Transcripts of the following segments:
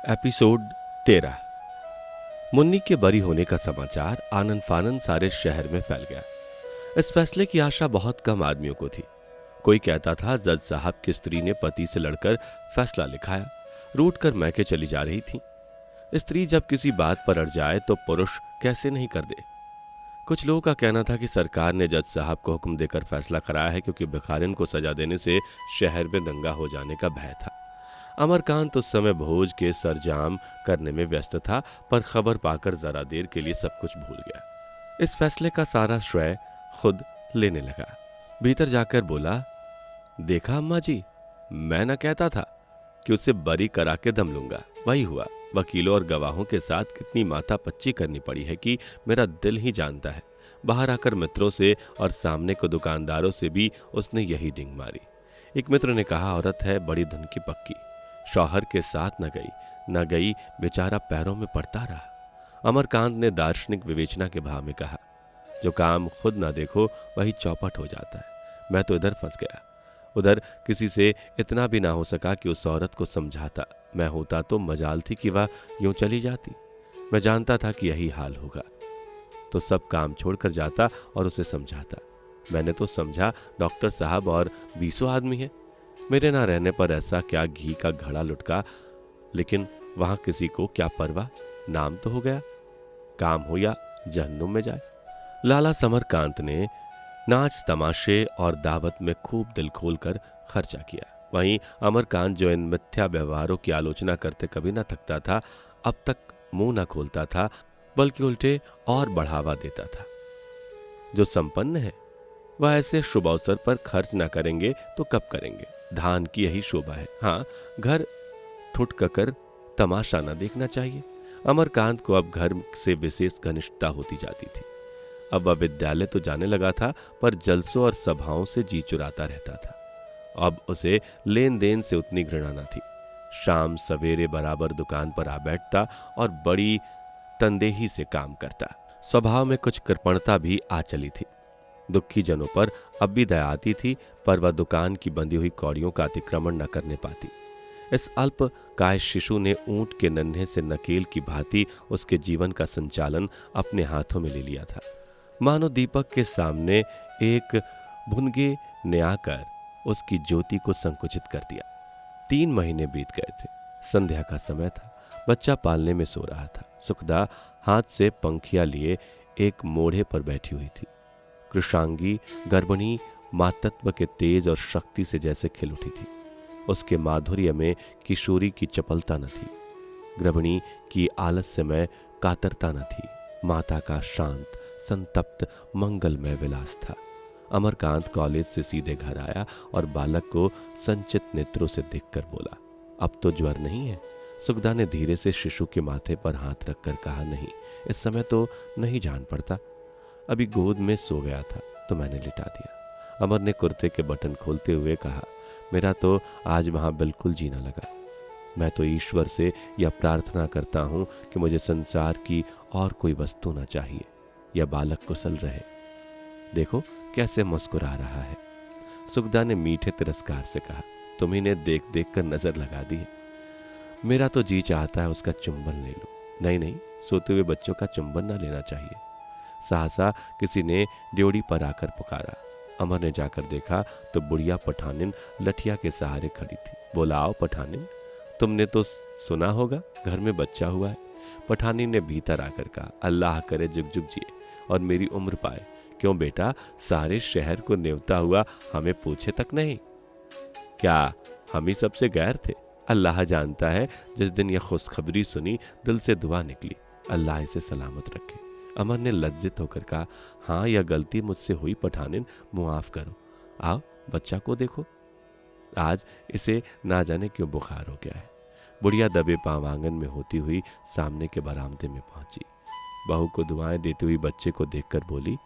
Episode 13। Munni के बरी होने का समाचार आनन फानन सारे शहर में फैल गया। इस फैसले की आशा बहुत कम आदमियों को थी। कोई कहता था जज साहब की स्त्री ने पति से लड़कर फैसला लिखाया, रूठ कर मैके चली जा रही थी। स्त्री जब किसी बात पर अड़ जाए तो पुरुष कैसे नहीं कर दे। कुछ लोगों का कहना था कि सरकार ने जज साहब को हुक्म देकर फैसला कराया है क्योंकि भिखारिन को सजा देने से शहर में दंगा हो जाने का भय था। अमरकांत उस समय भोज के सरजाम करने में व्यस्त था, पर खबर पाकर जरा देर के लिए सब कुछ भूल गया। इस फैसले का सारा श्रेय खुद लेने लगा। भीतर जाकर बोला, देखा अम्मा जी, मैं न कहता था कि उसे बरी करा के दम लूंगा। वही हुआ। वकीलों और गवाहों के साथ कितनी माथा पच्ची करनी पड़ी है कि मेरा दिल ही जानता है। बाहर आकर मित्रों से और सामने को दुकानदारों से भी उसने यही डिंग मारी। एक मित्र ने कहा, औरत है बड़ी धुन की पक्की, शौहर के साथ न गई बेचारा पैरों में पड़ता रहा। अमरकांत ने दार्शनिक विवेचना के भाव में कहा, जो काम खुद ना देखो वही चौपट हो जाता है। मैं तो इधर फंस गया। उधर किसी से इतना भी ना हो सका कि उस औरत को समझाता। मैं होता तो मजाल थी कि वह यूं चली जाती। मैं जानता था कि यही हाल होगा तो सब काम छोड़कर जाता और उसे समझाता। मैंने तो समझा डॉक्टर साहब और 20 आदमी हैं, मेरे ना रहने पर ऐसा क्या घी का घड़ा लुटका। लेकिन वहां किसी को क्या परवाह, नाम तो हो गया, काम हो या जहन्नुम में जाए। लाला समरकांत ने नाच तमाशे और दावत में खूब दिल खोलकर खर्चा किया। वहीं अमरकांत जो इन मिथ्या व्यवहारों की आलोचना करते कभी न थकता था, अब तक मुंह न खोलता था बल्कि उल्टे और बढ़ावा देता था। जो संपन्न है वह ऐसे शुभ अवसर पर खर्च न करेंगे तो कब करेंगे। धान की यही शोभा है। हाँ, घर ठुठकर तमाशा न देखना चाहिए। अमरकांत को अब घर से विशेष घनिष्ठता होती जाती थी। अब वह विद्यालय तो जाने लगा था, पर जलसों और सभाओं से जी चुराता रहता था। अब उसे लेन देन से उतनी घृणा न थी। शाम सवेरे बराबर दुकान पर आ बैठता और बड़ी तंदेही से काम करता। स्वभाव में कुछ कृपणता भी आ चली थी। दुखी जनों पर अब भी दया आती थी, पर वह दुकान की बंधी हुई कौड़ियों का अतिक्रमण न करने पाती। इस अल्प काय शिशु ने ऊंट के नन्हे से नकेल की भांति उसके जीवन का संचालन अपने हाथों में ले लिया था। मानो दीपक के सामने एक भुनगे ने आकर उसकी ज्योति को संकुचित कर दिया। 3 महीने बीत गए थे। संध्या का समय था। बच्चा पालने में सो रहा था। सुखदा हाथ से पंखिया लिए एक मोढ़े पर बैठी हुई थी। कृशांगी गर्भिणी मातत्व के तेज और शक्ति से जैसे खिल उठी थी। उसके माधुर्य में किशोरी की चपलता न थी, गर्भिणी की आलस्यमय कातरता न थी। माता का शांत संतप्त मंगलमय विलास था। अमरकांत कॉलेज से सीधे घर आया और बालक को संचित नेत्रों से देखकर बोला, अब तो ज्वर नहीं है। सुखदा ने धीरे से शिशु के माथे पर हाथ रखकर कहा, नहीं, इस समय तो नहीं जान पड़ता। अभी गोद में सो गया था तो मैंने लिटा दिया। अमर ने कुर्ते के बटन खोलते हुए कहा, मेरा तो आज वहां बिल्कुल जीना लगा। मैं तो ईश्वर से यह प्रार्थना करता हूं कि मुझे संसार की और कोई वस्तु ना चाहिए। यह बालक कुशल रहे। देखो कैसे मुस्कुरा रहा है। सुखदा ने मीठे तिरस्कार से कहा, तुम्ही ने देख देख कर नजर लगा दी है। मेरा तो जी चाहता है उसका चुंबन ले लो। नहीं, सोते हुए बच्चों का चुंबन ना लेना चाहिए। सहसा किसी ने ड्योढ़ी पर आकर पुकारा। अमर ने जाकर देखा तो बुढ़िया पठानिन लठिया के सहारे खड़ी थी। बोला, आओ पठानिन, तुमने तो सुना होगा घर में बच्चा हुआ है। पठानिन ने भीतर आकर कहा, अल्लाह करे जुग जुग जिए और मेरी उम्र पाए। क्यों बेटा, सारे शहर को नेवता हुआ हमें पूछे तक नहीं? क्या हम ही सबसे गैर थे? अल्लाह जानता है, जिस दिन यह खुशखबरी सुनी दिल से दुआ निकली, अल्लाह इसे सलामत रखे। अमर ने लज्जित होकर कहा, हाँ, यह गलती मुझसे हुई पठानिन, मुआफ करो। आओ बच्चा को देखो। आज इसे ना जाने क्यों बुखार हो गया है। बुढ़िया दबे पांव आंगन में होती हुई सामने के बरामदे में पहुंची। बहू को दुआएं देती हुई बच्चे को देखकर बोली,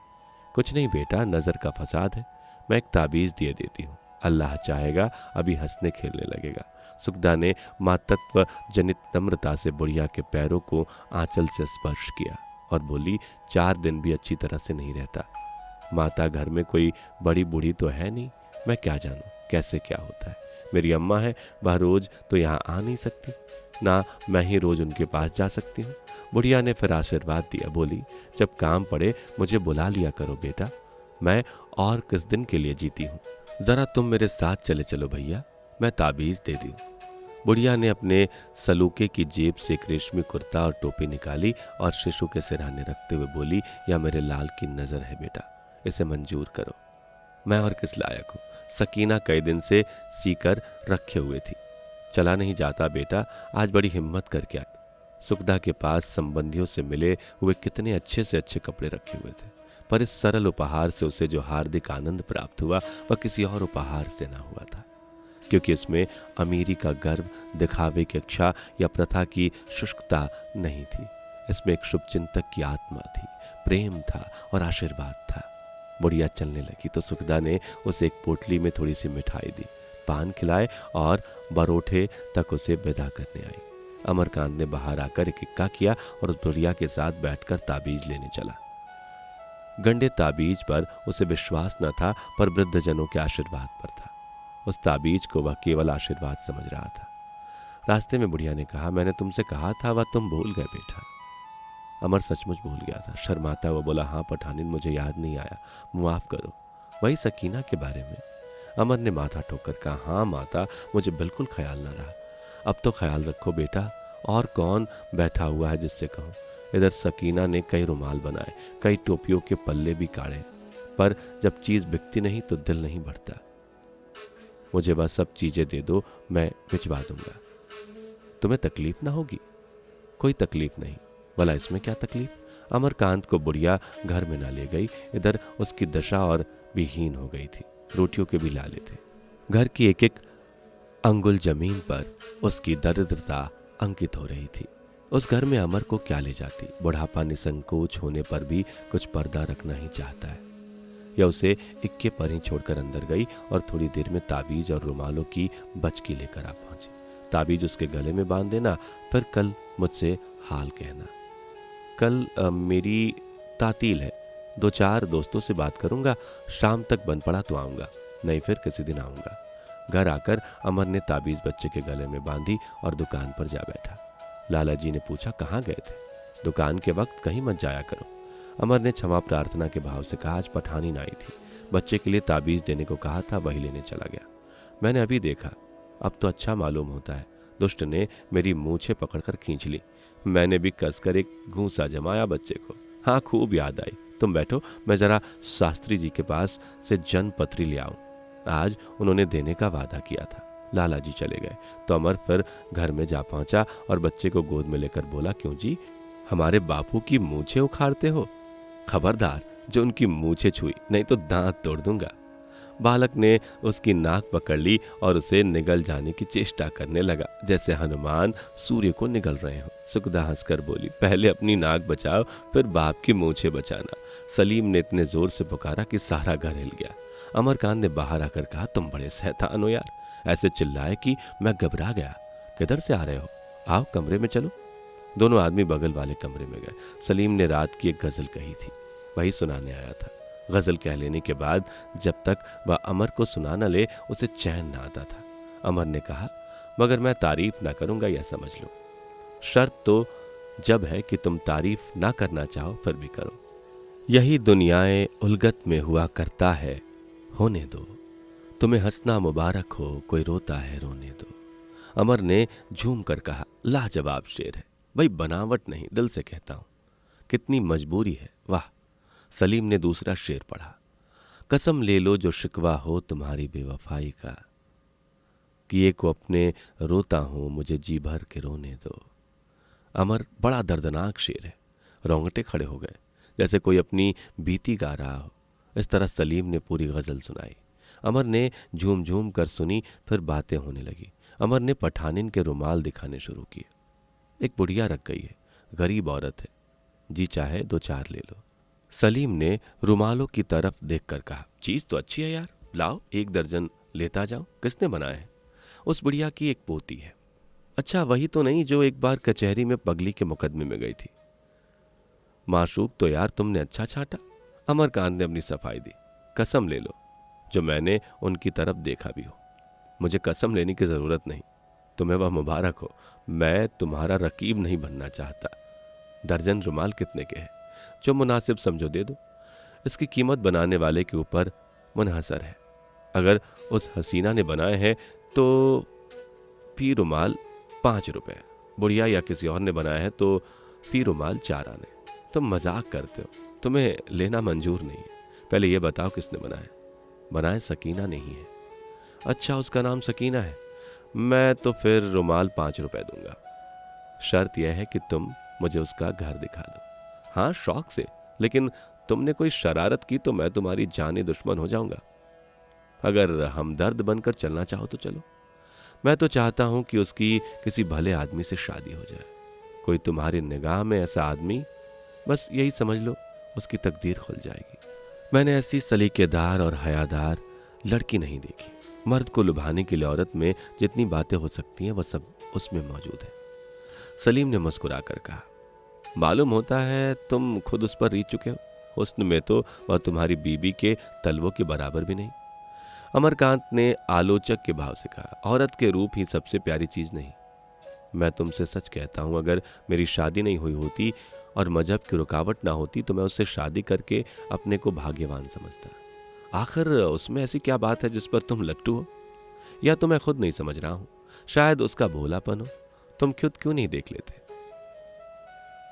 कुछ नहीं बेटा, नजर का फसाद है। मैं एक ताबीज दिए देती हूँ, अल्लाह चाहेगा अभी हंसने खेलने लगेगा। सुखदा ने मातत्व जनित नम्रता से बुढ़िया के पैरों को आंचल से स्पर्श किया और बोली, 4 दिन भी अच्छी तरह से नहीं रहता। माता घर में कोई बड़ी बूढ़ी तो है नहीं, मैं क्या जानूं कैसे क्या होता है। मेरी अम्मा है, वह रोज तो यहाँ आ नहीं सकती, ना मैं ही रोज उनके पास जा सकती हूँ। बुढ़िया ने फिर आशीर्वाद दिया, बोली, जब काम पड़े मुझे बुला लिया करो बेटा, मैं और किस दिन के लिए जीती हूँ। जरा तुम मेरे साथ चले चलो भैया, मैं ताबीज दे दूँ। बुढ़िया ने अपने सलूके की जेब से एक रेशमी कुर्ता और टोपी निकाली और शिशु के सिरहाने रखते हुए बोली, यह मेरे लाल की नजर है बेटा, इसे मंजूर करो। मैं और किस लायक हूँ, सकीना कई दिन से सीकर रखे हुए थी। चला नहीं जाता बेटा, आज बड़ी हिम्मत करके आई। सुखदा के पास संबंधियों से मिले हुए कितने अच्छे से अच्छे कपड़े रखे हुए थे, पर इस सरल उपहार से उसे जो हार्दिक आनंद प्राप्त हुआ वह किसी और उपहार से ना हुआ था, क्योंकि इसमें अमीरी का गर्व, दिखावे की इच्छा या प्रथा की शुष्कता नहीं थी। इसमें एक शुभचिंतक की आत्मा थी, प्रेम था और आशीर्वाद था। बुढ़िया चलने लगी तो सुखदा ने उसे एक पोटली में थोड़ी सी मिठाई दी, पान खिलाए और बरोठे तक उसे विदा करने आई। अमरकांत ने बाहर आकर एक इक्का किया और उस बुढ़िया के साथ बैठकर ताबीज लेने चला। गंडे ताबीज पर उसे विश्वास न था, पर वृद्धजनों के आशीर्वाद पर था। उस ताबीज को वह केवल आशीर्वाद समझ रहा था। रास्ते में बुढ़िया ने कहा, मैंने तुमसे कहा था वह तुम भूल गए बेटा। अमर सचमुच भूल गया था। शर्माता हुआ बोला, हाँ पठानिन, मुझे याद नहीं आया, मुआफ करो। वही सकीना के बारे में। अमर ने माथा ठोकर कहा, हाँ माता, मुझे बिल्कुल ख्याल ना रहा। अब तो ख्याल रखो बेटा, और कौन बैठा हुआ है जिससे कहूँ। इधर सकीना ने कई रुमाल बनाए, कई टोपियों के पल्ले भी काढ़े, पर जब चीज बिकती नहीं तो दिल नहीं बढ़ता। मुझे बस सब चीजें दे दो, मैं भिजवा दूंगा। तुम्हें तकलीफ ना होगी? कोई तकलीफ नहीं। भला इसमें क्या तकलीफ? अमरकांत को बुढ़िया घर में ना ले गई। इधर उसकी दशा और भी हीन हो गई थी। रोटियों के भी लाले थे। घर की एक एक अंगुल जमीन पर उसकी दरिद्रता अंकित हो रही थी। उस घर में अमर को क्या ले जाती? बुढ़ापा निसंकोच होने पर भी कुछ पर्दा रखना ही चाहता है। या उसे इक्के पर ही छोड़कर अंदर गई और थोड़ी देर में ताबीज और रुमालों की बचकी लेकर आ पहुंची। ताबीज उसके गले में बांध देना, फिर कल मुझसे हाल कहना। कल मेरी तातील है, 2-4 दोस्तों से बात करूंगा, शाम तक बन पड़ा तो आऊंगा, नहीं फिर किसी दिन आऊंगा। घर आकर अमर ने ताबीज बच्चे के गले में बांधी और दुकान पर जा बैठा। लाला जी ने पूछा, कहाँ गए थे? दुकान के वक्त कहीं मत जाया करो। अमर ने क्षमा प्रार्थना के भाव से कहा, आज पठानी आई थी, बच्चे के लिए ताबीज देने को कहा था, वही लेने चला गया। मैंने अभी देखा, अब तो अच्छा मालूम होता है। दुष्ट ने मेरी मूछें पकड़कर खींच ली। मैंने भी कसकर एक घूंसा जमाया बच्चे को। हाँ, खूब याद आई। तुम बैठो, मैं जरा शास्त्री जी के पास से जनपत्री ले आऊं। आज उन्होंने देने का वादा किया था। लाला जी चले गए तो अमर फिर घर में जा पहुंचा और बच्चे को गोद में लेकर बोला, क्यों जी, हमारे बापू की मूछें उखाड़ते हो? खबरदार जो उनकी मूछें छुई, नहीं तो दांत तोड़ दूंगा। बालक ने उसकी नाक पकड़ ली और उसे निगल जाने की चेष्टा करने लगा, जैसे हनुमान सूर्य को निगल रहे हो। सुखदा हंसकर बोली, पहले अपनी नाक बचाओ, फिर बाप की मूछें बचाना। सलीम ने इतने जोर से पुकारा कि सारा घर हिल गया। अमरकांत ने बाहर आकर कहा, तुम बड़े शैतान हो यार। ऐसे चिल्लाए कि मैं घबरा गया। किधर से आ रहे हो? आओ कमरे में चलो। दोनों आदमी बगल वाले कमरे में गए। सलीम ने रात की एक गजल कही थी, वही सुनाने आया था। गजल कह लेने के बाद जब तक वह अमर को सुना न ले उसे चैन न आता था। अमर ने कहा, मगर मैं तारीफ ना करूंगा, यह समझ लो। शर्त तो जब है कि तुम तारीफ ना करना चाहो फिर भी करो। यही दुनियाएं उलगत में हुआ करता है, होने दो। तुम्हें हंसना मुबारक हो, कोई रोता है रोने दो। अमर ने झूम कर कहा, लाजवाब शेर है भाई, बनावट नहीं, दिल से कहता हूं। कितनी मजबूरी है, वाह। सलीम ने दूसरा शेर पढ़ा, कसम ले लो जो शिकवा हो तुम्हारी बेवफाई का, किए को अपने रोता हूं, मुझे जी भर के रोने दो। अमर, बड़ा दर्दनाक शेर है। रोंगटे खड़े हो गए, जैसे कोई अपनी बीती गा रहा हो। इस तरह सलीम ने पूरी गजल सुनाई। अमर ने झूम झूम कर सुनी, फिर बातें होने लगी। अमर ने पठानिन के रुमाल दिखाने शुरू किए। एक बुढ़िया रख गई है, गरीब औरत है, जी चाहे 2-4 ले लो। सलीम ने रुमालों की तरफ देखकर कहा, चीज तो अच्छी है यार, लाओ 1 दर्जन लेता जाओ। किसने बनाया है? उस बुढ़िया की एक पोती है। अच्छा, वही तो नहीं जो एक बार कचहरी में पगली के मुकदमे में गई थी? माशूक तो यार तुमने अच्छा छांटा। अमरकांत ने अपनी सफाई दी, कसम ले लो जो मैंने उनकी तरफ देखा भी हो। मुझे कसम लेने की जरूरत नहीं। तुम्हें वह मुबारक हो। मैं तुम्हारा रकीब नहीं बनना चाहता। दर्जन रुमाल कितने के हैं? जो मुनासिब समझो दे दो। इसकी कीमत बनाने वाले के ऊपर मुनहसर है। अगर उस हसीना ने बनाए हैं तो फी रुमाल 5 रुपए, बुढ़िया या किसी और ने बनाया है तो फी रुमाल 4 आने। तुम मजाक करते हो, तुम्हें लेना मंजूर नहीं है। पहले यह बताओ किसने बनाया? बनाए सकीना नहीं है। अच्छा, उसका नाम सकीना है। मैं तो फिर रुमाल 5 रुपए दूंगा। शर्त यह है कि तुम मुझे उसका घर दिखा दो। हाँ, शौक से, लेकिन तुमने कोई शरारत की तो मैं तुम्हारी जानी दुश्मन हो जाऊंगा। अगर हमदर्द बनकर चलना चाहो तो चलो। मैं तो चाहता हूं कि उसकी किसी भले आदमी से शादी हो जाए। कोई तुम्हारी निगाह में ऐसा आदमी, बस यही समझ लो उसकी तकदीर खुल जाएगी। मैंने ऐसी सलीकेदार और हयादार लड़की नहीं देखी। मर्द को लुभाने के लिए औरत में जितनी बातें हो सकती हैं वह सब उसमें मौजूद है। सलीम ने मुस्कुरा कर कहा, मालूम होता है तुम खुद उस पर रीत चुके हो। हुस्न में तो वह तुम्हारी बीबी के तलवों के बराबर भी नहीं। अमरकांत ने आलोचक के भाव से कहा, औरत के रूप ही सबसे प्यारी चीज नहीं। मैं तुमसे सच कहता हूं, अगर मेरी शादी नहीं हुई होती और मजहब की रुकावट ना होती तो मैं उससे शादी करके अपने को भाग्यवान समझता। आखिर उसमें ऐसी क्या बात है जिस पर तुम लट्टू हो? या तो मैं खुद नहीं समझ रहा हूं, शायद उसका भोलापन हो। तुम खुद क्यों नहीं देख लेते?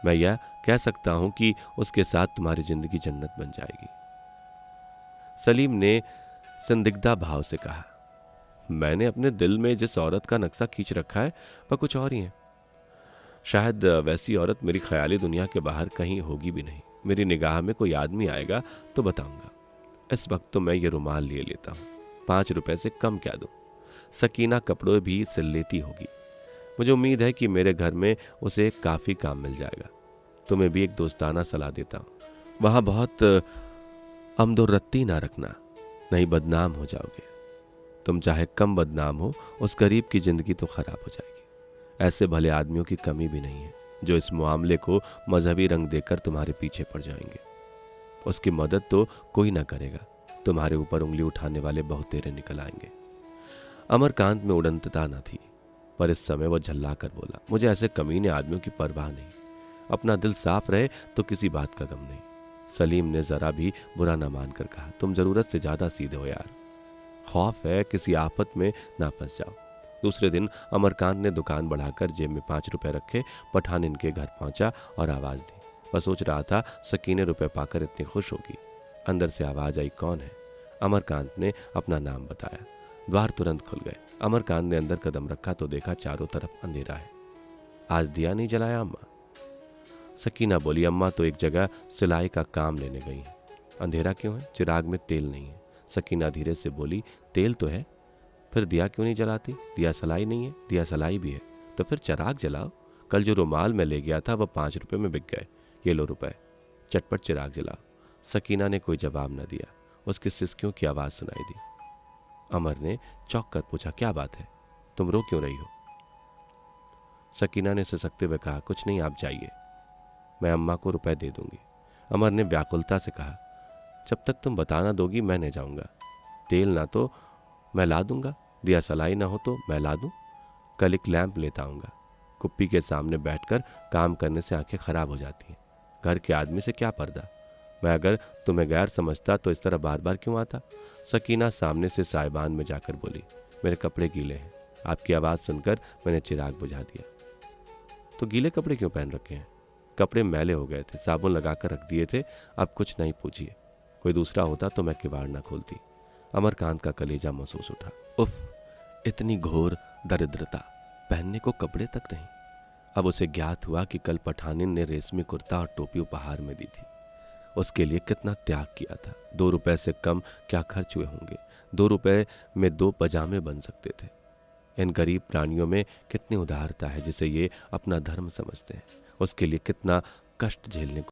मैं यह कह सकता हूं कि उसके साथ तुम्हारी जिंदगी जन्नत बन जाएगी। सलीम ने संदिग्धा भाव से कहा, मैंने अपने दिल में जिस औरत का नक्शा खींच रखा है वह कुछ और ही है। शायद वैसी औरत मेरी ख्याली दुनिया के बाहर कहीं होगी भी नहीं। मेरी निगाह में कोई आदमी आएगा तो बताऊंगा। इस वक्त तो मैं ये रुमाल लिए लेता हूं। 5 रुपए से कम क्या दूं? सकीना कपड़ों भी सिल लेती होगी। मुझे उम्मीद है कि मेरे घर में उसे काफी काम मिल जाएगा। तुम्हें भी एक दोस्ताना सलाह देता हूं, वहां बहुत अमदोरत्ती ना रखना, नहीं बदनाम हो जाओगे। तुम चाहे कम बदनाम हो, उस गरीब की जिंदगी तो खराब हो जाएगी। ऐसे भले आदमियों की कमी भी नहीं है जो इस मामले को मजहबी रंग देकर तुम्हारे पीछे पड़ जाएंगे। उसकी मदद तो कोई ना करेगा। तुम्हारे ऊपर उंगली उठाने वाले बहुत तेरे निकल आएंगे। अमरकांत में उड़नतता न थी, पर इस समय वह झल्ला कर बोला, मुझे ऐसे कमीने आदमियों की परवाह नहीं। अपना दिल साफ रहे तो किसी बात का गम नहीं। सलीम ने जरा भी बुरा न मानकर कहा, तुम जरूरत से ज्यादा सीधे हो यार। खौफ है किसी आफत में ना फंस जाओ। दूसरे दिन अमरकांत ने दुकान बढ़ाकर जेब में 5 रुपए रखे, पठान इनके घर पहुंचा और आवाज दी। वह सोच रहा था सकीने रुपए पाकर इतनी खुश होगी। अंदर से आवाज आई, कौन है? अमरकांत ने अपना नाम बताया। द्वार तुरंत खुल गए। अमरकांत ने अंदर कदम रखा तो देखा चारों तरफ अंधेरा है। आज दिया नहीं जलाया अम्मा? सकीना बोली, अम्मा तो एक जगह सिलाई का काम लेने गई हैं। अंधेरा क्यों है? चिराग में तेल नहीं है। सकीना धीरे से बोली, तेल तो है, फिर दिया क्यों नहीं जलाती? दिया सलाई नहीं है। दिया सलाई भी है तो फिर चिराग जलाओ। कल जो रुमाल में ले गया था वह 5 रुपए में बिक गए। ये लो रुपए, चटपट चिराग जलाओ। सकीना ने कोई जवाब न दिया। उसकी सिसकियों की आवाज सुनाई दी। अमर ने चौंक कर पूछा, क्या बात है? तुम रो क्यों रही हो? सकीना ने सिसकते हुए कहा, कुछ नहीं, आप जाइए, मैं अम्मा को रुपए दे दूंगी। अमर ने व्याकुलता से कहा, जब तक तुम बता ना दोगी मैं नहीं जाऊंगा। तेल ना तो मैं ला दूंगा, दिया सलाई ना हो तो मैं ला दूं। कल एक लैंप लेता आऊंगा। कुप्पी के सामने बैठकर काम करने से आंखें खराब हो जाती हैं। घर के आदमी से क्या पर्दा? मैं अगर तुम्हें गैर समझता तो इस तरह बार बार क्यों आता? सकीना सामने से साइबान में जाकर बोली, मेरे कपड़े गीले हैं। आपकी आवाज़ सुनकर मैंने चिराग बुझा दिया। तो गीले कपड़े क्यों पहन रखे हैं? कपड़े मैले हो गए थे, साबुन लगाकर रख दिए थे। अब कुछ नहीं पूछिए। कोई दूसरा होता तो मैं किवाड़ ना खोलती। अमरकांत का कलेजा महसूस उठा। उफ, इतनी घोर दरिद्रता, पहनने को कपड़े तक नहीं। अब उसे ज्ञात हुआ कि कल पठानिन ने रेशमी कुर्ता और टोपी उपहार में दी थी। उसके लिए कितना त्याग किया था। 2 रुपए से कम क्या खर्च हुए होंगे? 2 रुपए में 2 पजामे बन सकते थे। इन गरीब प्राणियों में कितनी उदारता है जिसे ये अपना धर्म समझते हैं। उसके लिए कितना कष्ट झेलने को